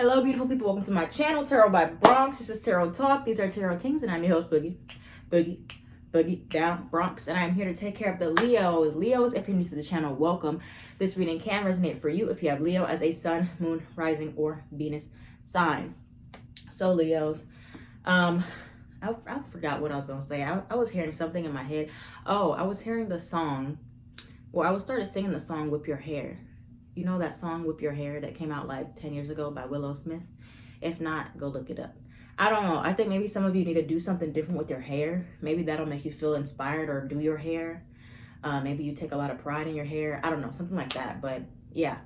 Hello, beautiful people. Welcome to my channel, Tarot by Bronx. This is Tarot Talk. These are Tarot Tings, and I'm your host, Boogie down Bronx. And I'm here to take care of the Leos. Leos, if you're new to the channel, welcome. This reading can resonate for you if you have Leo as a sun, moon, rising, or Venus sign. So, Leos, I forgot what I was going to say. I was hearing something in my head. Oh, I was hearing the song. Well, I started singing the song, Whip Your Hair. You know that song, Whip Your Hair, that came out like 10 years ago by Willow Smith? If not, go look it up. I don't know. I think maybe some of you need to do something different with your hair. Maybe that'll make you feel inspired or do your hair. Maybe you take a lot of pride in your hair. I don't know, something like that. But yeah,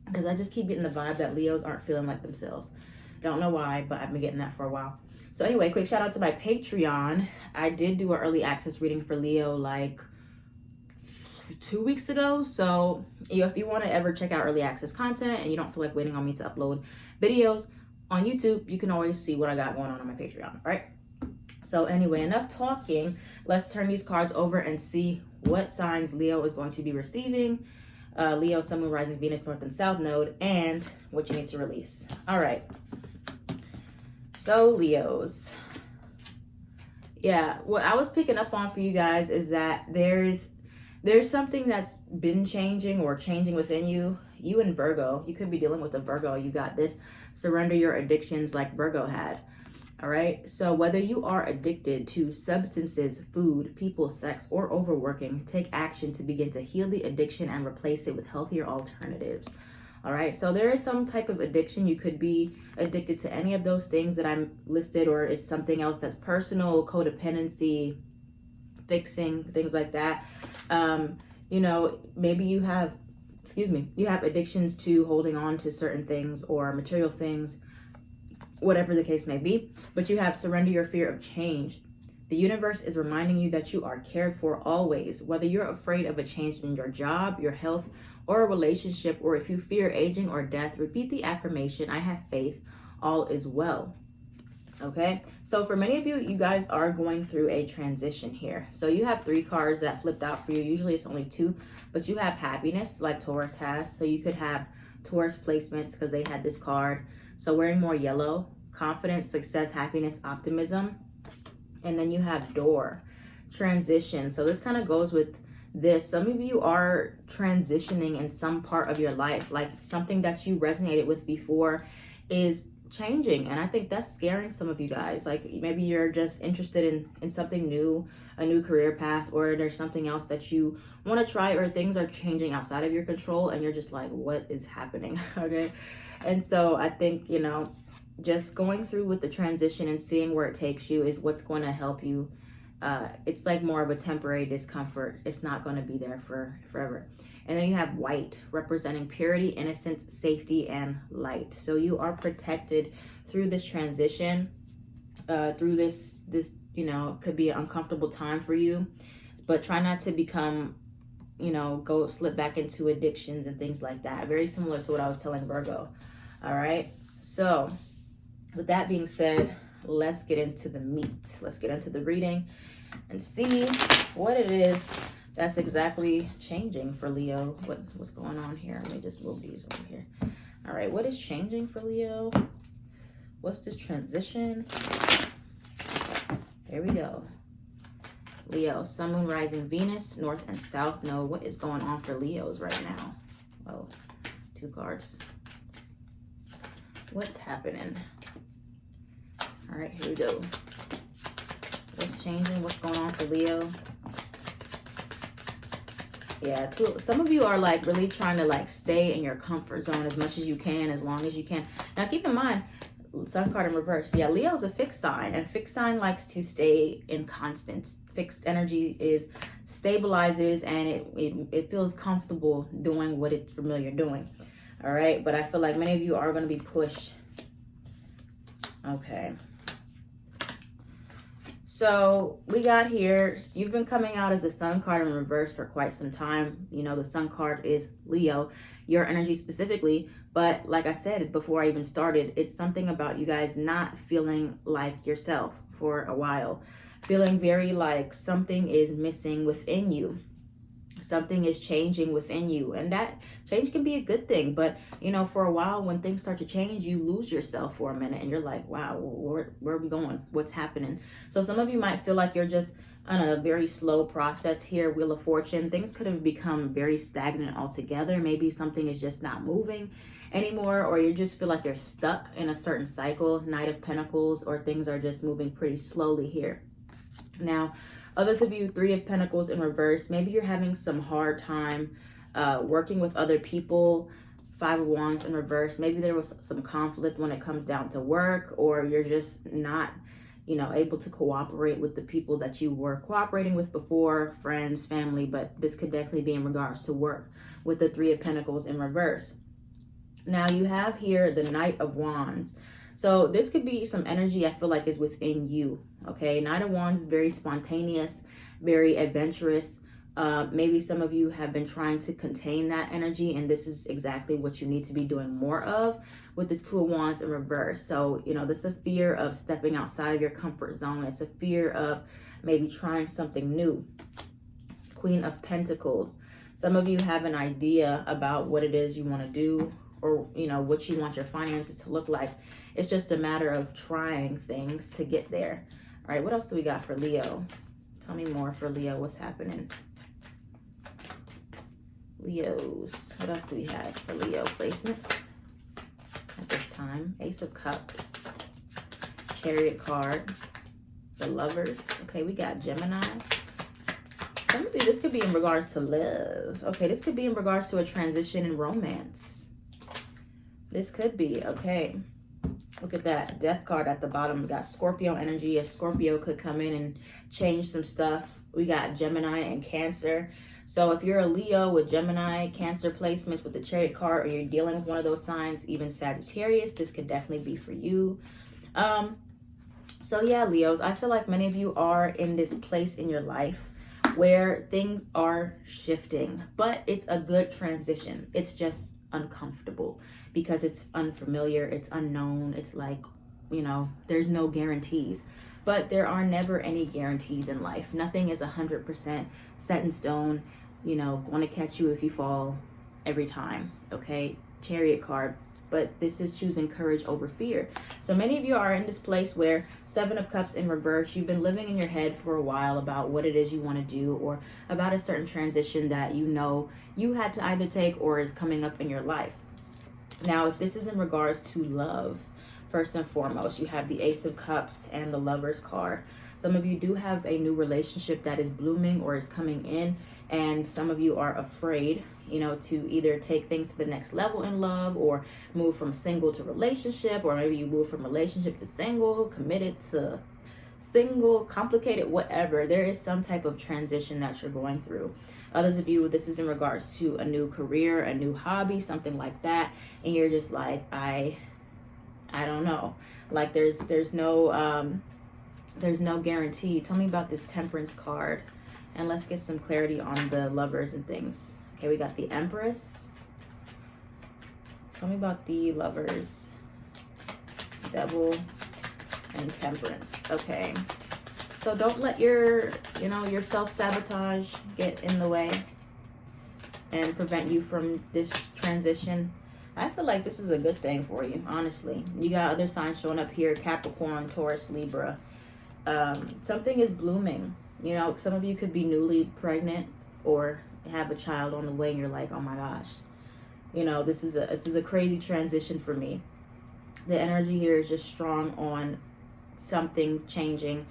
because I just keep getting the vibe that Leos aren't feeling like themselves. Don't know why, but I've been getting that for a while. So anyway, quick shout out to my Patreon. I did do an early access reading for Leo like 2 weeks ago. So if you want to ever check out early access content and you don't feel like waiting on me to upload videos on YouTube, you can always see what I got going on my Patreon. All right. So anyway, enough talking. Let's turn these cards over and see what signs Leo is going to be receiving. Leo, Sun, Moon, Rising, Venus, North and South Node, and what you need to release. All right. So Leos. Yeah, what I was picking up on for you guys is that there's something that's been changing or changing within you. You and Virgo, you could be dealing with a Virgo. You got this surrender your addictions like Virgo had. All right. So whether you are addicted to substances, food, people, sex, or overworking, take action to begin to heal the addiction and replace it with healthier alternatives. All right. So there is some type of addiction. You could be addicted to any of those things that I'm listed, or is something else that's personal, codependency, fixing, things like that. You know, maybe you have addictions to holding on to certain things or material things, whatever the case may be, but you have surrender your fear of change. The universe is reminding you that you are cared for always, whether you're afraid of a change in your job, your health, or a relationship, or if you fear aging or death, repeat the affirmation, I have faith, all is well. Okay, so for many of you, you guys are going through a transition here. So you have 3 cards that flipped out for you. Usually it's only 2, but you have happiness like Taurus has. So you could have Taurus placements because they had this card. So wearing more yellow, confidence, success, happiness, optimism. And then you have door, transition. So this kind of goes with this. Some of you are transitioning in some part of your life, like something that you resonated with before is changing, and I think that's scaring some of you guys. Like maybe you're just interested in something new, a new career path, or there's something else that you want to try, or things are changing outside of your control and you're just like, what is happening? Okay. And so I think, you know, just going through with the transition and seeing where it takes you is what's going to help you. It's like more of a temporary discomfort. It's not going to be there for forever. And then you have white, representing purity, innocence, safety, and light. So you are protected through this transition, through this, you know, could be an uncomfortable time for you, but try not to become, you know, slip back into addictions and things like that. Very similar to what I was telling Virgo. All right. So with that being said, let's get into the meat. Let's get into the reading and see what it is that's exactly changing for Leo. What's going on here? Let me just move these over here. All right, what is changing for Leo? What's this transition? Here we go. Leo, Sun, Moon, Rising, Venus, North and South Node. What is going on for Leos right now? Oh, 2 cards. What's happening? All right, here we go. What's changing? What's going on for Leo? Yeah, some of you are like really trying to like stay in your comfort zone as much as you can, as long as you can. Now keep in mind, Sun card in reverse. Yeah, Leo's a fixed sign, and fixed sign likes to stay in constant. Fixed energy stabilizes, and it feels comfortable doing what it's familiar doing. All right, but I feel like many of you are going to be pushed. Okay. So we got here, you've been coming out as the Sun card in reverse for quite some time. You know, the Sun card is Leo, your energy specifically. But like I said, before I even started, it's something about you guys not feeling like yourself for a while. Feeling very like something is missing within you. Something is changing within you, and that change can be a good thing. But you know, for a while, when things start to change, you lose yourself for a minute and you're like, wow, where are we going? What's happening? So some of you might feel like you're just on a very slow process here. Wheel of Fortune, things could have become very stagnant altogether. Maybe something is just not moving anymore, or you just feel like you're stuck in a certain cycle. Knight of Pentacles, or things are just moving pretty slowly here. Now, others of you, Three of Pentacles in reverse. Maybe you're having some hard time working with other people. Five of Wands in reverse. Maybe there was some conflict when it comes down to work, or you're just not, you know, able to cooperate with the people that you were cooperating with before, friends, family. But this could definitely be in regards to work with the Three of Pentacles in reverse. Now you have here the Knight of Wands. So this could be some energy I feel like is within you, okay? Knight of Wands is very spontaneous, very adventurous. Maybe some of you have been trying to contain that energy, and this is exactly what you need to be doing more of with this Two of Wands in reverse. So, you know, this is a fear of stepping outside of your comfort zone. It's a fear of maybe trying something new. Queen of Pentacles. Some of you have an idea about what it is you want to do, or you know what you want your finances to look like. It's just a matter of trying things to get there. All right, what else do we got for Leo? Tell me more for Leo. What's happening? Leos. What else do we have for Leo placements at this time? Ace of Cups, Chariot card, the Lovers. Okay, we got Gemini. Some of you, this could be in regards to love. Okay, this could be in regards to a transition in romance. This could be, okay. Look at that Death card at the bottom. We got Scorpio energy. A Scorpio could come in and change some stuff. We got Gemini and Cancer. So if you're a Leo with Gemini, Cancer placements with the Chariot card, or you're dealing with one of those signs, even Sagittarius, this could definitely be for you. So yeah, Leos, I feel like many of you are in this place in your life where things are shifting, but it's a good transition. It's just uncomfortable because it's unfamiliar, it's unknown. It's like, you know, there's no guarantees, but there are never any guarantees in life. Nothing is 100% set in stone, you know, going to catch you if you fall every time. Okay, Chariot card. But this is choosing courage over fear. So many of you are in this place where Seven of Cups in reverse, you've been living in your head for a while about what it is you want to do, or about a certain transition that you know you had to either take or is coming up in your life. Now, if this is in regards to love, first and foremost, you have the Ace of Cups and the Lovers card. Some of you do have a new relationship that is blooming or is coming in, and some of you are afraid, you know, to either take things to the next level in love, or move from single to relationship, or maybe you move from relationship to single, committed to single, complicated, whatever. There is some type of transition that you're going through. Others of you, this is in regards to a new career, a new hobby, something like that, and you're just like, I don't know. Like there's no guarantee. Tell me about this Temperance card, and let's get some clarity on the Lovers and things. Okay, we got the Empress. Tell me about the Lovers, Devil, and Temperance. Okay, so don't let your self-sabotage get in the way and prevent you from this transition. I feel like this is a good thing for you, honestly. You got other signs showing up here: Capricorn, Taurus, Libra. Something is blooming. You know, some of you could be newly pregnant or have a child on the way, and you're like, oh my gosh, you know, this is a crazy transition for me. The energy here is just strong on something changing.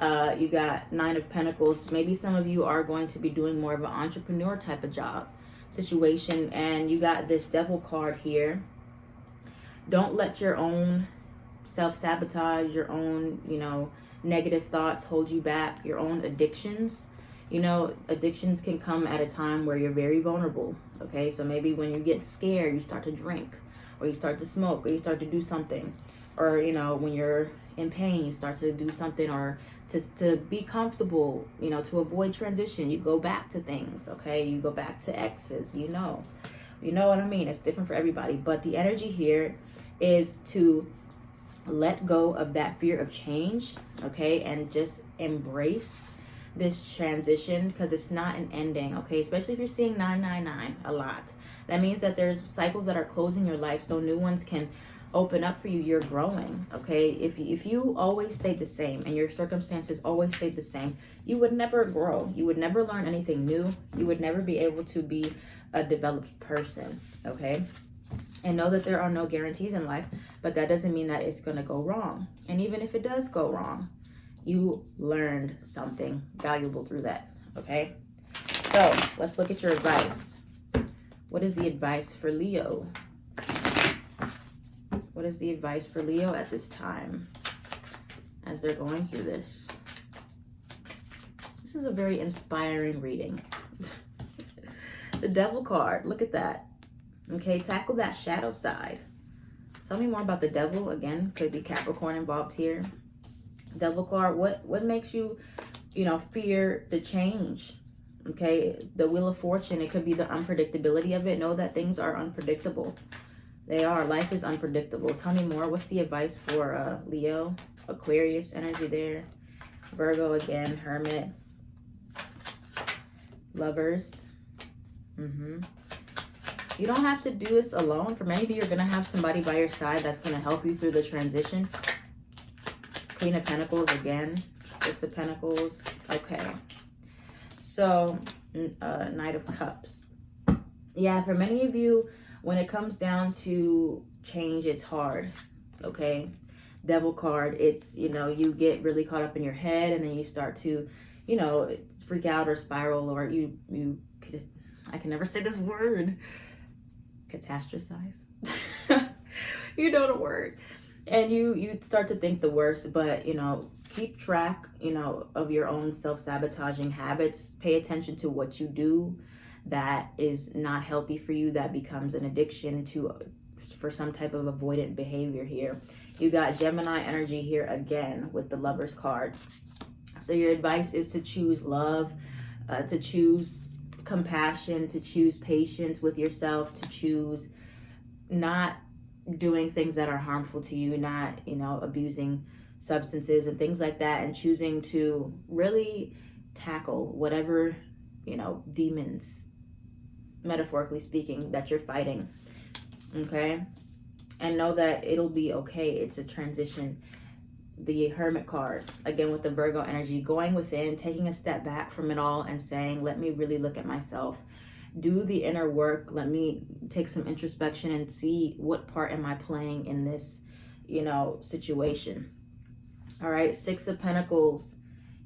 You got Nine of Pentacles. Maybe some of you are going to be doing more of an entrepreneur type of job situation, and you got this Devil card here. Don't let your own self-sabotage, your own, you know, negative thoughts hold you back, your own addictions. You know, addictions can come at a time where you're very vulnerable, okay? So maybe when you get scared, you start to drink, or you start to smoke, or you start to do something. Or, you know, when you're in pain, you start to do something, or to be comfortable, you know, to avoid transition, you go back to things, okay? You go back to exes, you know what I mean? It's different for everybody. But the energy here is to let go of that fear of change, okay? And just embrace this transition, because it's not an ending, okay? Especially if you're seeing 999 a lot. That means that there's cycles that are closing your life so new ones can open up for you. You're growing, okay? If you always stayed the same and your circumstances always stayed the same, you would never grow. You would never learn anything new. You would never be able to be a developed person, okay? And know that there are no guarantees in life, but that doesn't mean that it's going to go wrong. And even if it does go wrong, you learned something valuable through that, okay? So let's look at your advice. What is the advice for Leo? What is the advice for Leo at this time as they're going through this? This is a very inspiring reading. The Devil card, look at that. Okay, tackle that shadow side. Tell me more about the Devil. Again, could be Capricorn involved here. Devil card, what makes you, fear the change? Okay, the Wheel of Fortune, it could be the unpredictability of it. Know that things are unpredictable. They are. Life is unpredictable. Tell me more. What's the advice for Leo? Aquarius energy there. Virgo again, Hermit. Lovers. You don't have to do this alone. For many of you, you're going to have somebody by your side that's going to help you through the transition. Queen of Pentacles again. Six of Pentacles. Okay. So, Knight of Cups. Yeah, for many of you, when it comes down to change, it's hard. Okay. Devil card, it's, you get really caught up in your head and then you start to, freak out or spiral, or you I can never say this word. Catastrophize. You know the word. And you start to think the worst, but, keep track, of your own self-sabotaging habits. Pay attention to what you do that is not healthy for you, that becomes an addiction for some type of avoidant behavior here. You got Gemini energy here again with the Lovers card. So your advice is to choose love, to choose compassion, to choose patience with yourself, to choose not doing things that are harmful to you, not, abusing substances and things like that, and choosing to really tackle whatever, demons, metaphorically speaking, that you're fighting, okay? And know that it'll be okay. It's a transition. The Hermit card, again with the Virgo energy, going within, taking a step back from it all and saying, let me really look at myself. Do the inner work. Let me take some introspection and see what part am I playing in this, situation. All right, Six of Pentacles.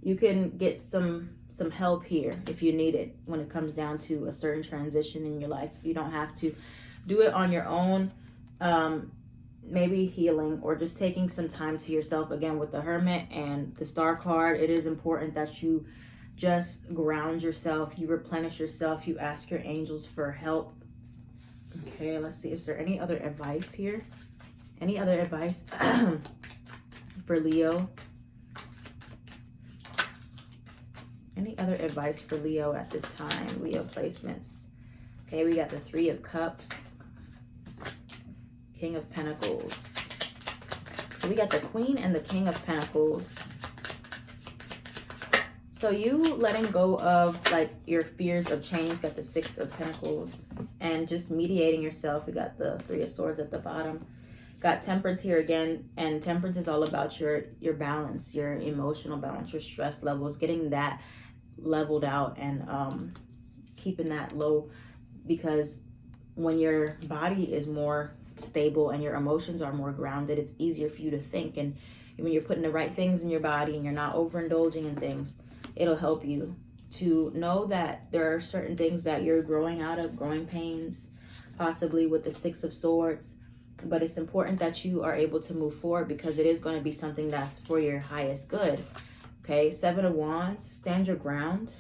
You can get some help here if you need it when it comes down to a certain transition in your life. You don't have to do it on your own. Maybe healing or just taking some time to yourself. Again, with the Hermit and the Star card, it is important that you just ground yourself, you replenish yourself, you ask your angels for help. Okay, let's see. Is there any other advice here? Any other advice for Leo? Any other advice for Leo at this time? Leo placements. Okay, we got the Three of Cups. King of Pentacles. So we got the Queen and the King of Pentacles. So you letting go of like your fears of change. Got the Six of Pentacles. And just mediating yourself. We got the Three of Swords at the bottom. Got Temperance here again. And Temperance is all about your balance, your emotional balance, your stress levels. Getting that leveled out and keeping that low. Because when your body is more stable and your emotions are more grounded, it's easier for you to think. And when you're putting the right things in your body and you're not overindulging in things, it'll help you to know that there are certain things that you're growing out of, growing pains, possibly with the Six of Swords. But it's important that you are able to move forward because it is going to be something that's for your highest good. Okay, Seven of Wands, stand your ground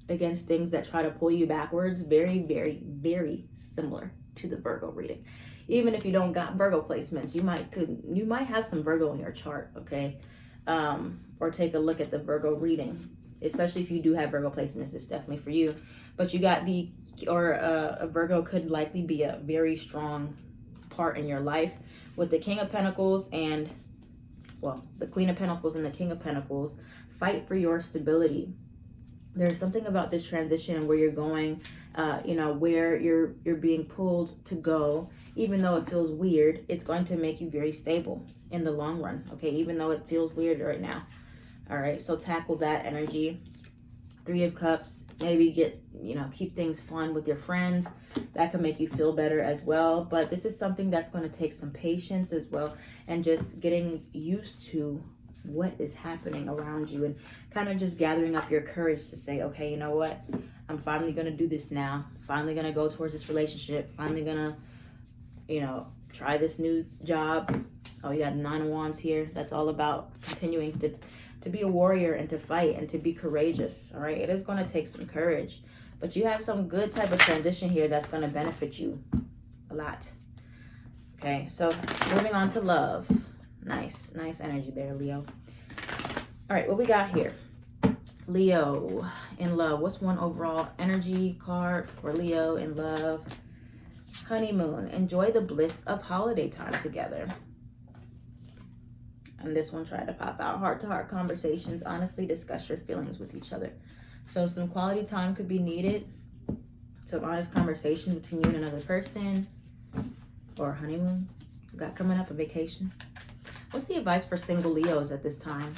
against things that try to pull you backwards. Very, very, very similar to the Virgo reading. Even if you don't got Virgo placements, you might have some Virgo in your chart, okay? Or take a look at the Virgo reading, especially if you do have Virgo placements. It's definitely for you. But you got a Virgo could likely be a very strong part in your life with the King of Pentacles and well, the Queen of Pentacles and the King of Pentacles, fight for your stability. There's something about this transition where you're going, where you're being pulled to go, even though it feels weird, it's going to make you very stable in the long run, okay? Even though it feels weird right now. All right, so tackle that energy. 3 of Cups, maybe keep things fun with your friends. That can make you feel better as well. But this is something that's going to take some patience as well, and just getting used to what is happening around you, and kind of just gathering up your courage to say, okay, you know what? I'm finally going to do this now. Finally going to go towards this relationship. Finally going to, try this new job. Oh, you got 9 of Wands here. That's all about continuing to be a warrior and to fight and to be courageous. All right. It is going to take some courage, but you have some good type of transition here that's going to benefit you a lot. Okay. So moving on to love. Nice energy there, Leo. All right, what we got here? Leo in love. What's one overall energy card for Leo in love? Honeymoon. Enjoy the bliss of holiday time together. And this one tried to pop out. Heart-to-heart conversations. Honestly discuss your feelings with each other. So some quality time could be needed. Some honest conversation between you and another person. Or a honeymoon. Got coming up, a vacation. What's the advice for single Leos at this time?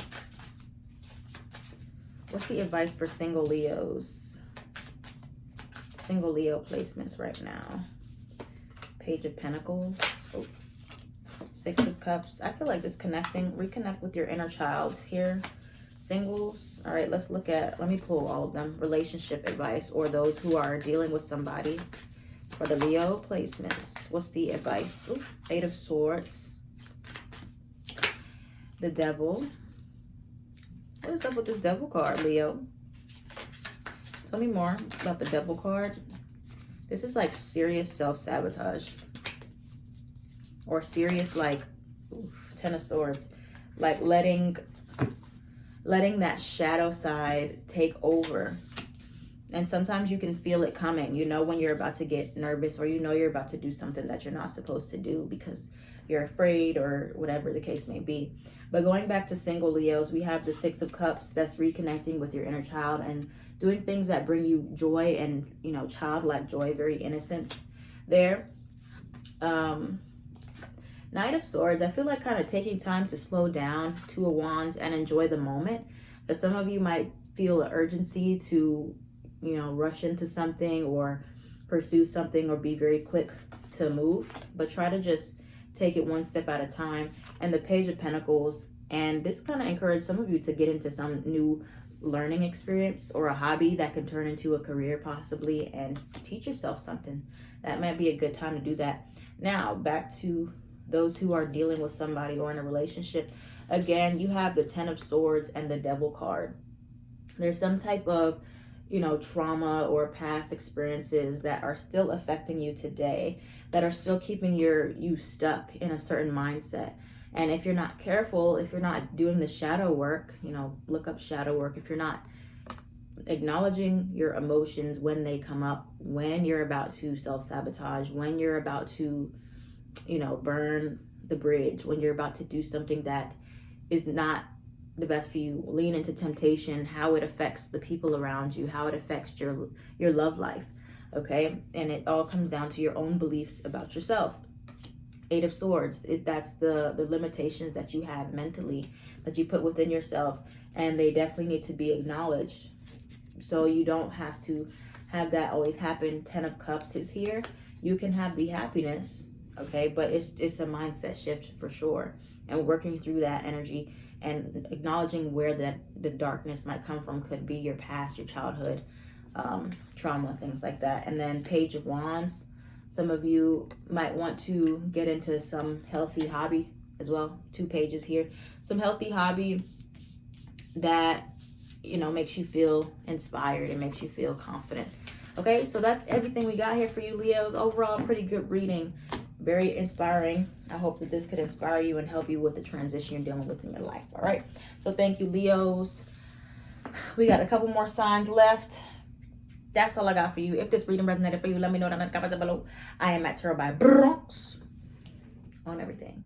What's the advice for single Leos? Single Leo placements right now. Page of Pentacles. Oh. 6 of Cups. I feel like this reconnect with your inner child here. Singles. All right, let me pull all of them. Relationship advice, or those who are dealing with somebody. For the Leo placements, what's the advice? Ooh, 8 of Swords. The Devil. What is up with this Devil card, Leo? Tell me more about the Devil card. This is like serious self-sabotage. Or serious, like, 10 of Swords. Like letting that shadow side take over. And sometimes you can feel it coming, when you're about to get nervous, or you're about to do something that you're not supposed to do because you're afraid or whatever the case may be. But going back to single Leos, we have the 6 of Cups. That's reconnecting with your inner child and doing things that bring you joy and, childlike joy, very innocence there. Knight of Swords, I feel like kind of taking time to slow down. 2 of Wands, and enjoy the moment. But some of you might feel an urgency to rush into something or pursue something or be very quick to move, but try to just take it one step at a time. And the Page of Pentacles, and this kind of encourages some of you to get into some new learning experience or a hobby that can turn into a career possibly, and teach yourself something. That might be a good time to do that. Now back to those who are dealing with somebody or in a relationship. Again, you have the 10 of Swords and the Devil card. There's some type of trauma or past experiences that are still affecting you today, that are still keeping you stuck in a certain mindset. And if you're not careful, if you're not doing the shadow work, look up shadow work. If you're not acknowledging your emotions when they come up, when you're about to self-sabotage, when you're about to, burn the bridge, when you're about to do something that is not the best for you, lean into temptation, how it affects the people around you, how it affects your love life, okay? And it all comes down to your own beliefs about yourself. 8 of Swords, that's the limitations that you have mentally, that you put within yourself, and they definitely need to be acknowledged. So you don't have to have that always happen. 10 of Cups is here. You can have the happiness, okay? But it's a mindset shift for sure. And working through that energy and acknowledging where the darkness might come from, could be your past, your childhood, trauma, things like that. And then Page of Wands. Some of you might want to get into some healthy hobby as well. 2 pages here. Some healthy hobby that, makes you feel inspired and makes you feel confident. Okay, so that's everything we got here for you, Leos. Overall, pretty good reading. Very inspiring. I hope that this could inspire you and help you with the transition you're dealing with in your life. All right. So thank you, Leos. We got a couple more signs left. That's all I got for you. If this reading resonated for you, let me know down in the comments below. I am at Tarot by Bronx on everything.